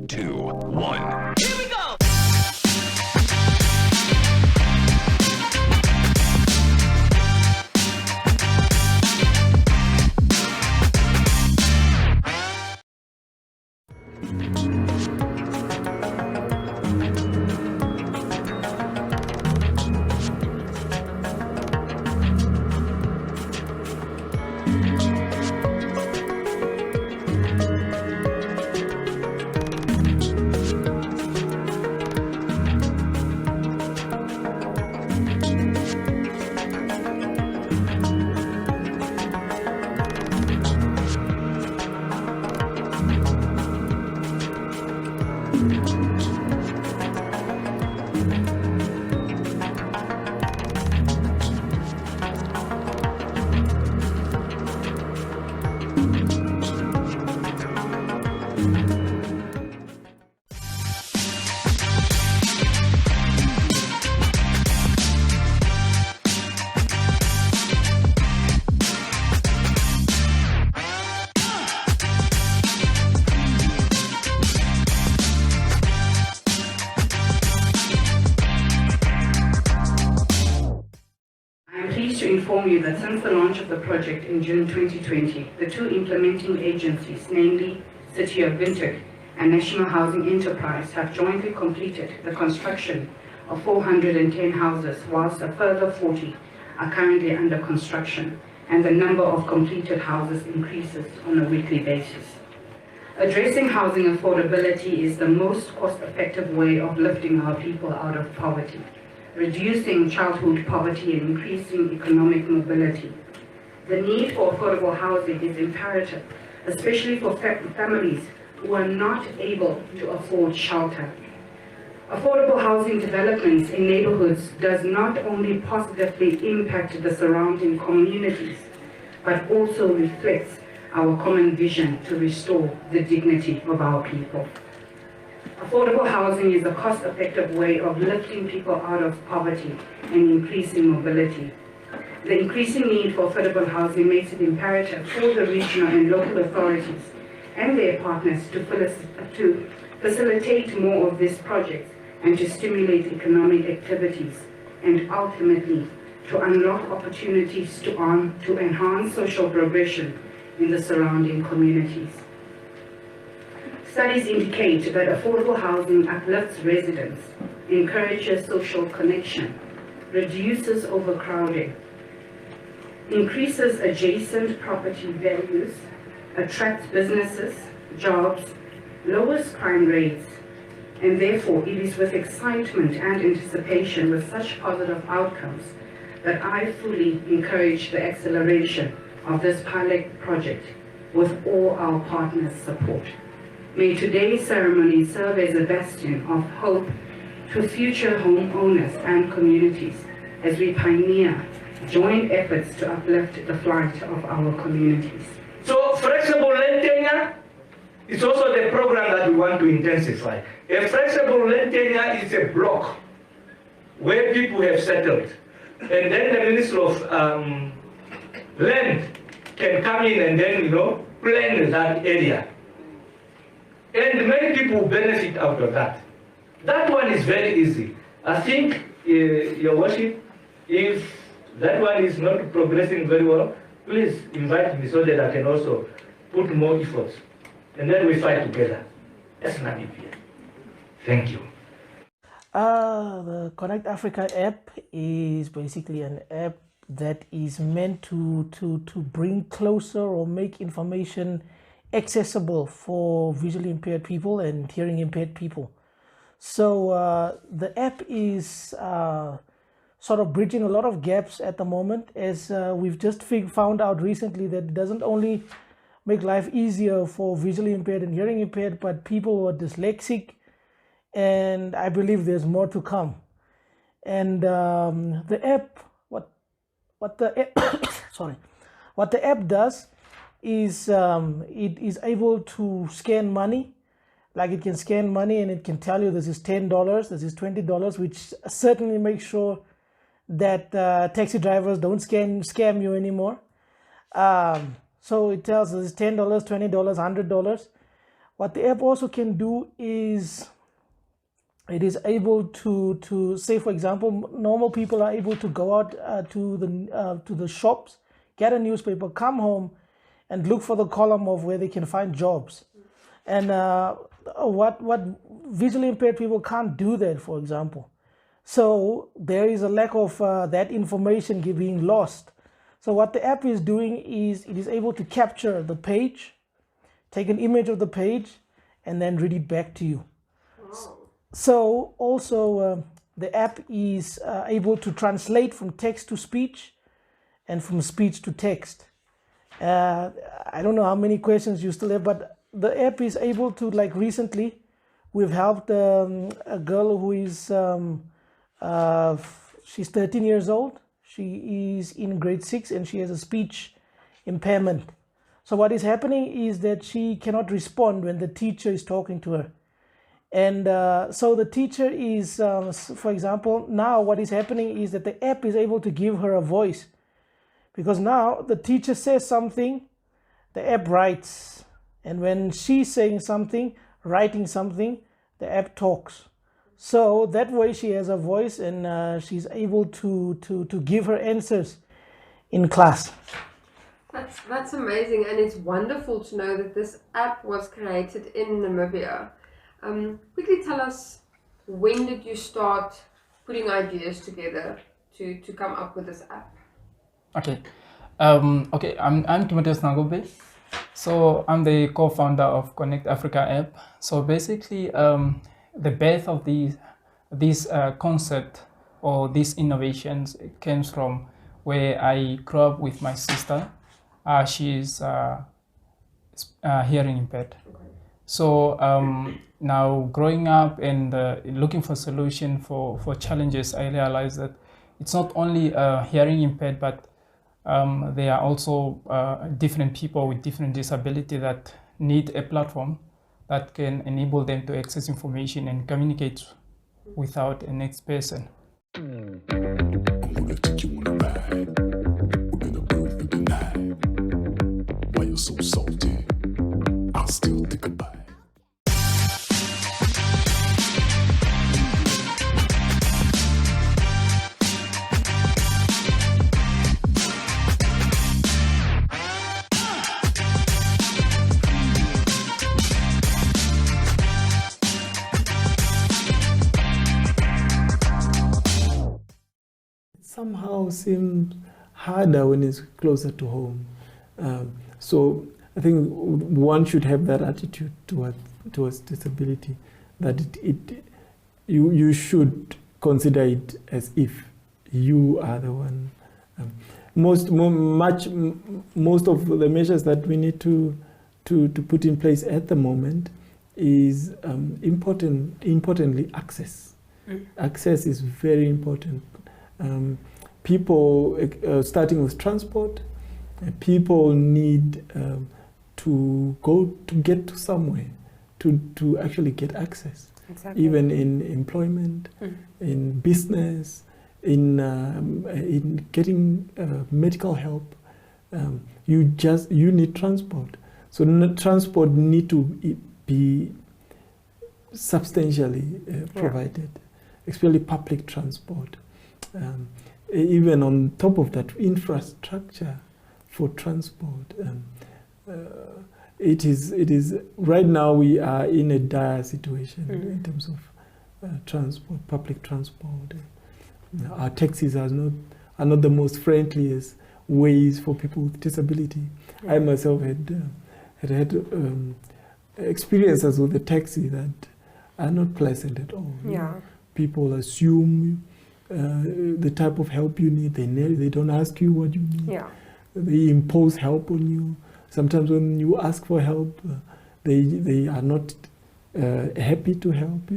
2, 1. Here we go! To inform you that since the launch of the project in June 2020, the two implementing agencies, namely City of Windhoek and National Housing Enterprise, have jointly completed the construction of 410 houses, whilst a further 40 are currently under construction, and the number of completed houses increases on a weekly basis. Addressing housing affordability is the most cost-effective way of lifting our people out of poverty, reducing childhood poverty and increasing economic mobility. The need for affordable housing is imperative, especially for families who are not able to afford shelter. Affordable housing developments in neighborhoods does not only positively impact the surrounding communities, but also reflects our common vision to restore the dignity of our people. Affordable housing is a cost-effective way of lifting people out of poverty and increasing mobility. The increasing need for affordable housing makes it imperative for the regional and local authorities and their partners to facilitate more of these projects and to stimulate economic activities, and ultimately to unlock opportunities to enhance social progression in the surrounding communities. Studies indicate that affordable housing uplifts residents, encourages social connection, reduces overcrowding, increases adjacent property values, attracts businesses, jobs, lowers crime rates, and therefore it is with excitement and anticipation with such positive outcomes that I fully encourage the acceleration of this pilot project with all our partners' support. May today's ceremony serve as a bastion of hope to future homeowners and communities as we pioneer joint efforts to uplift the plight of our communities. So flexible land tenure is also the program that we want to intensify. A flexible land tenure is a block where people have settled. And then the Minister of Land can come in and then, plan that area. And many people benefit out of that. That one is very easy. I think, Your Worship, if that one is not progressing very well, please invite me so that I can also put more efforts. And then we fight together. That's Namibia. Thank you. The Connect Africa app is basically an app that is meant to bring closer or make information accessible for visually impaired people and hearing impaired people. So the app is sort of bridging a lot of gaps at the moment, as we've just found out recently that it doesn't only make life easier for visually impaired and hearing impaired, but people who are dyslexic, and I believe there's more to come. And the app, what the app does is it is able to scan money. Like, it can scan money and it can tell you this is $10, this is $20, which certainly makes sure that taxi drivers don't scam you anymore. So it tells us $10, $20, $100. What the app also can do is it is able to say, for example, normal people are able to go out to the shops, get a newspaper, come home, and look for the column of where they can find jobs. And what visually impaired people can't do that, for example. So there is a lack of that information being lost. So what the app is doing is it is able to capture the page, take an image of the page, and then read it back to you. Wow. So also the app is able to translate from text to speech and from speech to text. I don't know how many questions you still have, but the app is able to, like recently, we've helped a girl who is, she's 13 years old. She is in grade 6 and she has a speech impairment. So what is happening is that she cannot respond when the teacher is talking to her. And so the teacher is, for example, now what is happening is that the app is able to give her a voice. Because now the teacher says something, the app writes. And when she's saying something, writing something, the app talks. So that way she has a voice and she's able to give her answers in class. That's amazing, and it's wonderful to know that this app was created in Namibia. Quickly tell us, when did you start putting ideas together to come up with this app? Okay. I'm Timotheus Nagobe. So I'm the co-founder of Connect Africa app. So basically, the birth of this concept or these innovations came from where I grew up with my sister. She is hearing impaired. Okay. So now growing up and looking for solution for challenges, I realized that it's not only hearing impaired, but there are also different people with different disability that need a platform that can enable them to access information and communicate without a next person. I'm gonna take you on a ride. We're gonna burn through the night. Why you're so salty? I'll still take a bite. Somehow seems harder when it's closer to home. So I think one should have that attitude towards disability, that you should consider it as if you are the one. Most of the measures that we need to put in place at the moment is importantly access. Access is very important. People, starting with transport, people need to get to somewhere to actually get access. Exactly. Even in employment, in business, in getting medical help, you need transport. So transport need to be substantially provided, especially public transport. Even on top of that, infrastructure for transport. It is right now we are in a dire situation in terms of transport, public transport. Our taxis are not the most friendliest ways for people with disability. I myself had experiences with the taxi that are not pleasant at all. Yeah. People assume the type of help you need. They don't ask you what you need. Yeah. They impose help on you. Sometimes when you ask for help, they are not happy to help,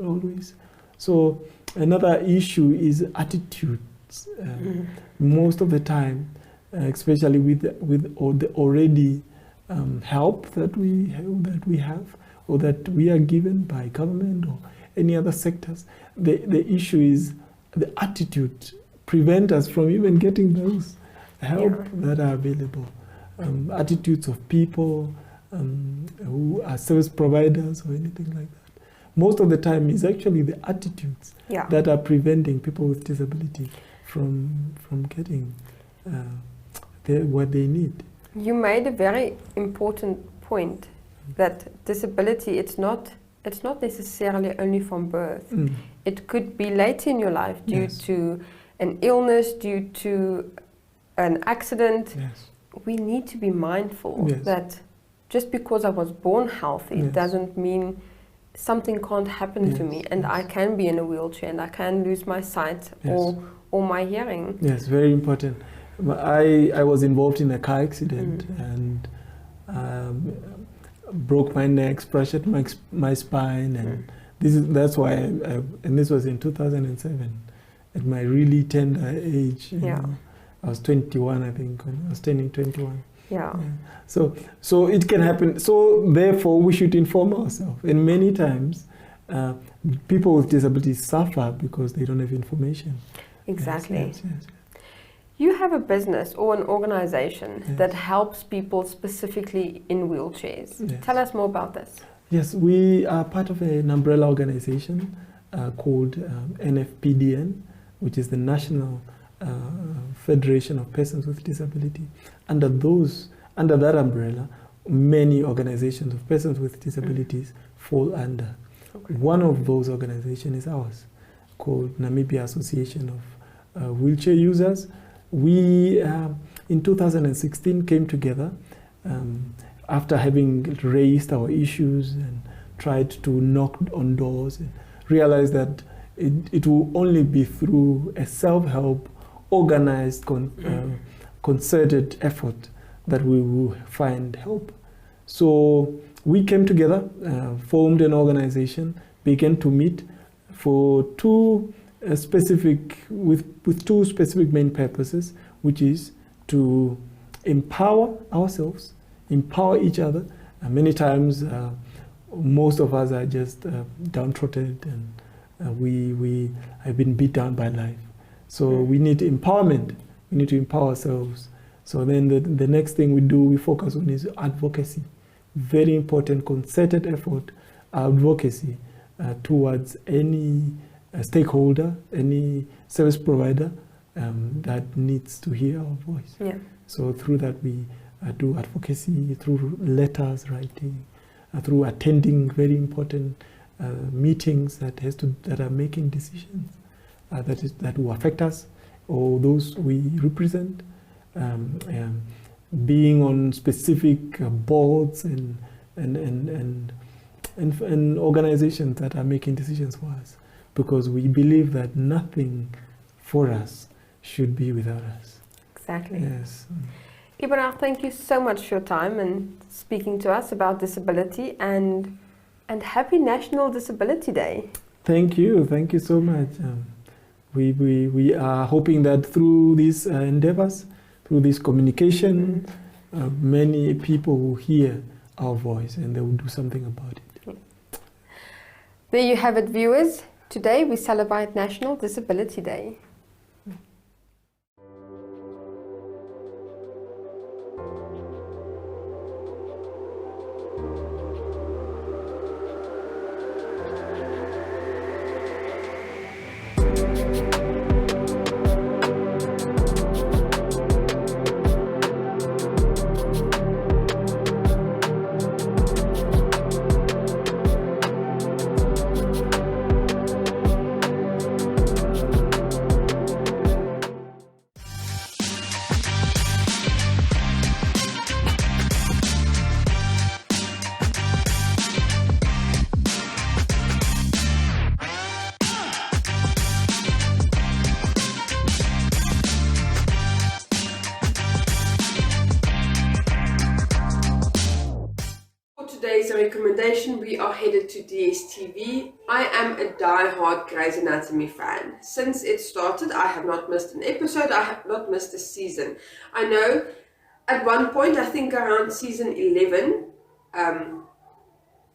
always. So another issue is attitudes. Most of the time, especially with all the already help that we have or that we are given by government or any other sectors, the issue is the attitude prevent us from even getting those help that are available. Attitudes of people, who are service providers or anything like that. Most of the time, it's actually the attitudes that are preventing people with disability from getting what they need. You made a very important point that disability, it's not necessarily only from birth. It could be later in your life due to an illness, due to an accident. We need to be mindful that just because I was born healthy, it doesn't mean something can't happen to me, and I can be in a wheelchair and I can lose my sight or my hearing. Yes, very important. I was involved in a car accident and broke my neck, fractured my spine, and that's why and this was in 2007 at my really tender age. You know, I was 21, I think, when I was turning 21. So it can happen. So therefore, we should inform ourselves. And many times, people with disabilities suffer because they don't have information. Exactly. Yes. You have a business or an organization that helps people specifically in wheelchairs. Tell us more about this. Yes, we are part of an umbrella organization called NFPDN, which is the National Federation of Persons with Disability. Under that umbrella, many organizations of persons with disabilities fall under. One of those organizations is ours, called Namibia Association of Wheelchair Users. We, in 2016, came together after having raised our issues and tried to knock on doors and realized that it will only be through a self-help, organized, concerted effort that we will find help. So we came together, formed an organization, began to meet for two specific main purposes, which is to empower ourselves, empower each other. Many times, most of us are just downtrodden, and we have been beat down by life. So we need empowerment. We need to empower ourselves. So then the next thing we focus on is advocacy. Very important, concerted effort, advocacy towards any stakeholder, any service provider that needs to hear our voice. So through that we do advocacy, through letters writing, through attending very important meetings that are making decisions that will affect us or those we represent, being on specific boards and organizations that are making decisions for us, because we believe that nothing for us should be without us. Exactly. Yes. Ebenhard, thank you so much for your time and speaking to us about disability, and happy National Disability Day. Thank you so much. We are hoping that through these endeavors, through this communication, many people will hear our voice and they will do something about it. There you have it, viewers. Today we celebrate National Disability Day. Today's recommendation, we are headed to DSTV. I am a die-hard Grey's Anatomy fan. Since it started, I have not missed an episode, I have not missed a season. I know at one point, I think around season 11,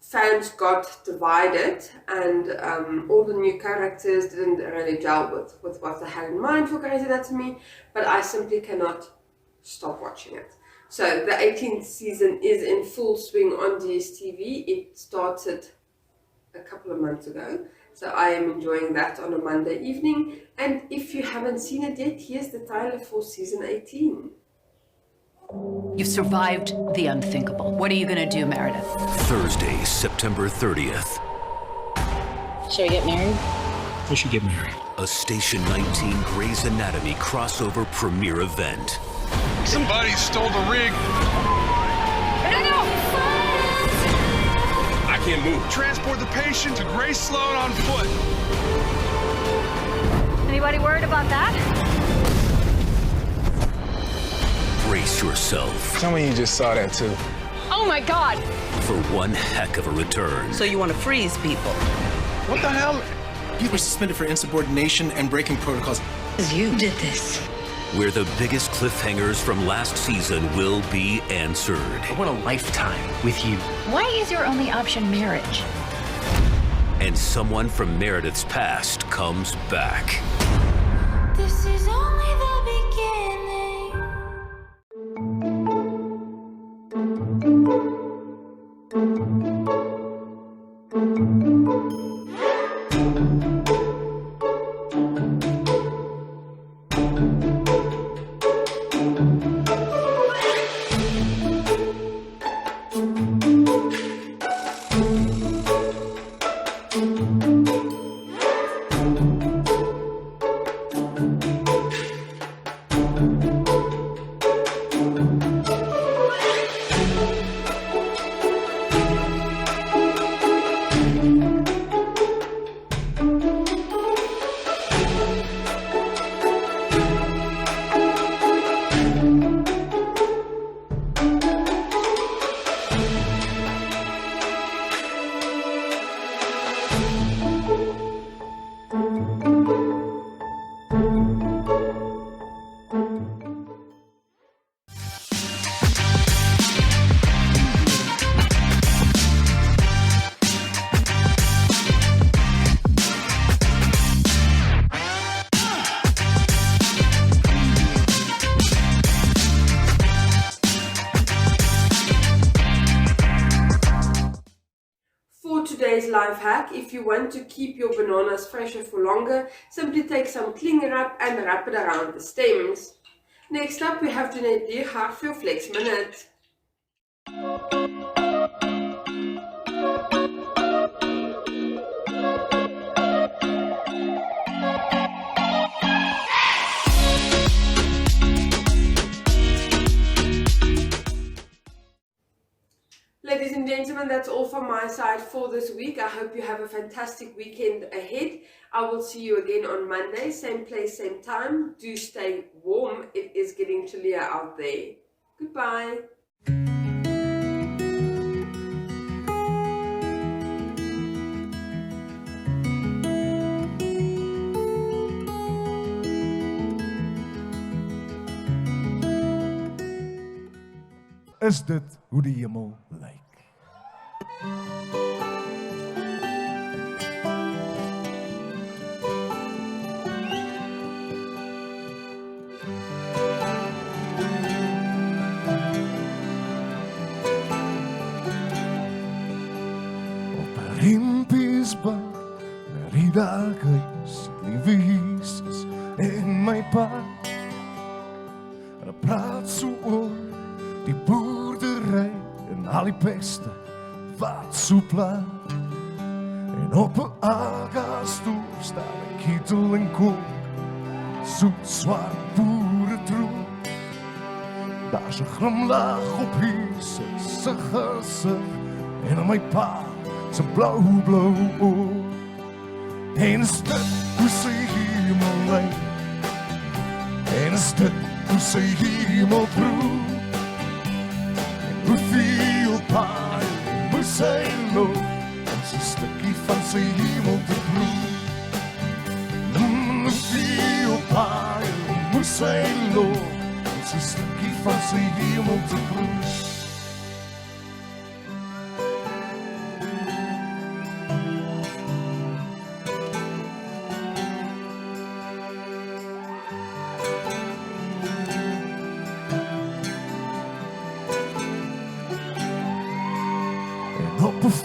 fans got divided and all the new characters didn't really gel with what they had in mind for Grey's Anatomy, but I simply cannot stop watching it. So the 18th season is in full swing on DSTV. It started a couple of months ago, so I am enjoying that on a Monday evening. And if you haven't seen it yet, here's the trailer for season 18. You've survived the unthinkable. What are you gonna do, Meredith? Thursday, September 30th. Should we get married? We should get married. A Station 19 Grey's Anatomy crossover premiere event. Somebody stole the rig. No! I can't move. Transport the patient to Grace Sloan on foot. Anybody worried about that? Brace yourself Tell me you just saw that too. Oh my God! for one heck of a return. So you want to freeze people? What the hell? You were suspended for insubordination and breaking protocols. You did this. Where the biggest cliffhangers from last season will be answered. I want a lifetime with you. Why is your only option marriage? And someone from Meredith's past comes back. This is only the beginning. Today's life hack: if you want to keep your bananas fresher for longer, simply take some cling wrap and wrap it around the stems. Next up, we have Jeanette Diergaard for your Flex Minute. Ladies and gentlemen, that's all from my side for this week. I hope you have a fantastic weekend ahead. I will see you again on Monday, same place, same time. Do stay warm. It is getting chillier out there. Goodbye. Is dit hoe die hemel lyk? Op 'n riempiesbank, met die daghuis, liewe Jesus in my pad. En ek praat so oor die boerdery en al die peste wat so pla. En op 'n agastoel staan 'n ketel en kook, soet swart boeretroep. Daar's 'n glimlag op Jesus se gesig en op my pa se blou oë. En is dit hoe sy hemel lyk? En is dit hoe sy hemel proe? Hoeveel paai moes hy loop om so 'n stukkie van sy hemel te proe? Hoeveel paai moes hy loop om so 'n stukkie van sy hemel te proe?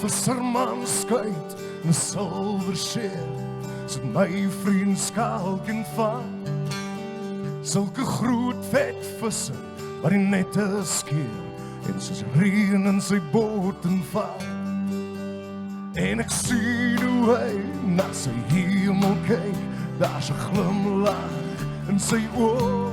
visserman skuit in silver see, sit my vriendskap in van. Sulke groot vet visse wat die nette skeer, en soos reën in sy boot en val. En ek sien hoe hy na sy hemel kyk, daar's 'n glimlach in sy oor.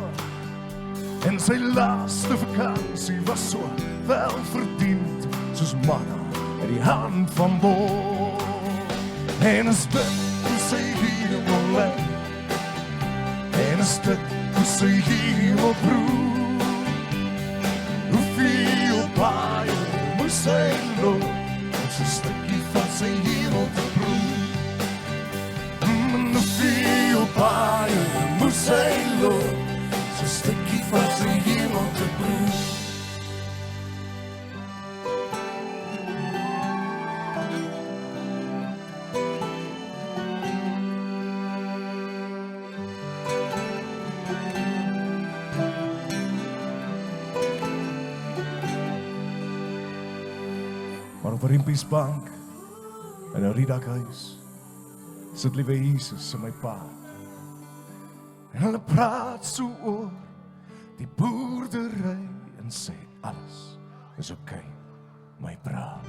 En sy laaste vakansie was so welverdiend, soos manna uit die hand van Bo. En as dit hoe sy hemel lyk, en as dit hoe sy hemel broer, hoeveel paaie moes sy loop, om so 'n stukkie van sy hemel te broer. En hoeveel paaie moes sy loop, so 'n stukkie van sy hemel te broer. Maar op 'n riempiesbank in 'n riedakhuis sit liewe Jesus in my pa. En hulle praat so oor die boerdery en sê alles is oké, my bra.